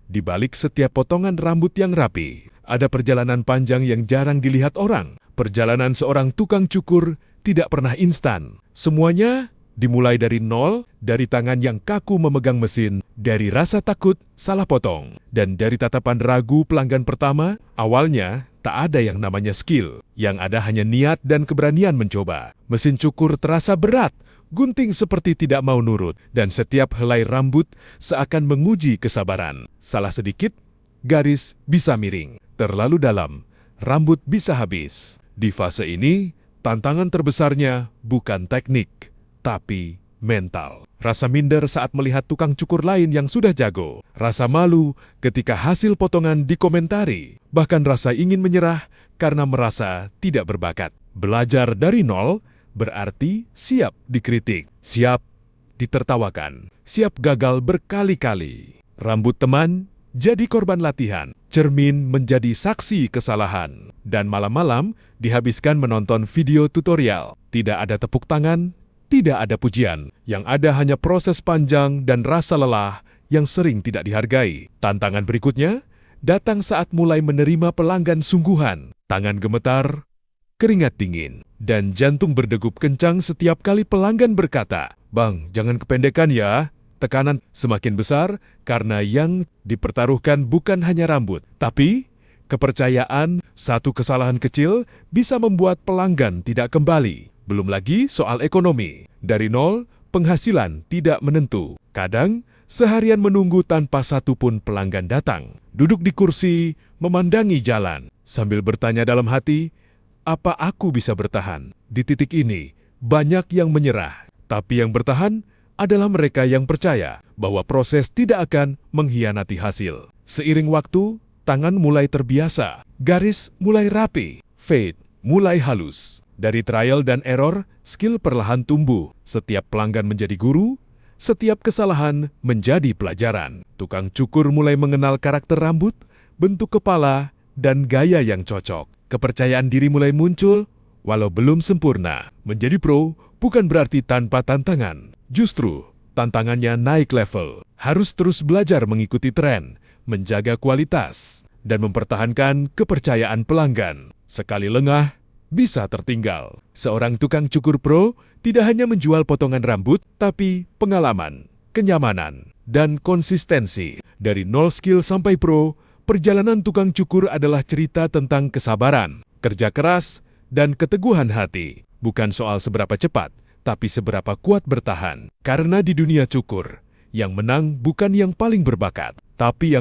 Di balik setiap potongan rambut yang rapi, ada perjalanan panjang yang jarang dilihat orang. Perjalanan seorang tukang cukur tidak pernah instan. Semuanya dimulai dari nol, dari tangan yang kaku memegang mesin, dari rasa takut salah potong, dan dari tatapan ragu pelanggan pertama. Awalnya, tak ada yang namanya skill. Yang ada hanya niat dan keberanian mencoba. Mesin cukur terasa berat, gunting seperti tidak mau nurut, dan setiap helai rambut seakan menguji kesabaran. Salah sedikit, garis bisa miring. Terlalu dalam, rambut bisa habis. Di fase ini, tantangan terbesarnya bukan teknik, tapi mental. Rasa minder saat melihat tukang cukur lain yang sudah jago. Rasa malu ketika hasil potongan dikomentari. Bahkan rasa ingin menyerah karena merasa tidak berbakat. Belajar dari nol berarti siap dikritik, siap ditertawakan, siap gagal berkali-kali. Rambut teman jadi korban latihan, cermin menjadi saksi kesalahan, dan malam-malam dihabiskan menonton video tutorial. Tidak ada tepuk tangan, tidak ada pujian, yang ada hanya proses panjang dan rasa lelah yang sering tidak dihargai. Tantangan berikutnya datang saat mulai menerima pelanggan sungguhan. Tangan gemetar, keringat dingin, dan jantung berdegup kencang setiap kali pelanggan berkata, "Bang, jangan kependekan ya." Tekanan semakin besar karena yang dipertaruhkan bukan hanya rambut, tapi kepercayaan. Satu kesalahan kecil bisa membuat pelanggan tidak kembali. Belum lagi soal ekonomi. Dari nol, penghasilan tidak menentu. Kadang, seharian menunggu tanpa satu pun pelanggan datang. Duduk di kursi, memandangi jalan, sambil bertanya dalam hati, apa aku bisa bertahan? Di titik ini, banyak yang menyerah. Tapi yang bertahan adalah mereka yang percaya bahwa proses tidak akan mengkhianati hasil. Seiring waktu, tangan mulai terbiasa, garis mulai rapi, fade mulai halus. Dari trial dan error, skill perlahan tumbuh. Setiap pelanggan menjadi guru, setiap kesalahan menjadi pelajaran. Tukang cukur mulai mengenal karakter rambut, bentuk kepala, dan gaya yang cocok. Kepercayaan diri mulai muncul, walau belum sempurna. Menjadi pro bukan berarti tanpa tantangan. Justru, tantangannya naik level. Harus terus belajar mengikuti tren, menjaga kualitas, dan mempertahankan kepercayaan pelanggan. Sekali lengah, bisa tertinggal. Seorang tukang cukur pro tidak hanya menjual potongan rambut, tapi pengalaman, kenyamanan, dan konsistensi. Dari nol skill sampai pro, perjalanan tukang cukur adalah cerita tentang kesabaran, kerja keras, dan keteguhan hati. Bukan soal seberapa cepat, tapi seberapa kuat bertahan. Karena di dunia cukur, yang menang bukan yang paling berbakat, tapi yang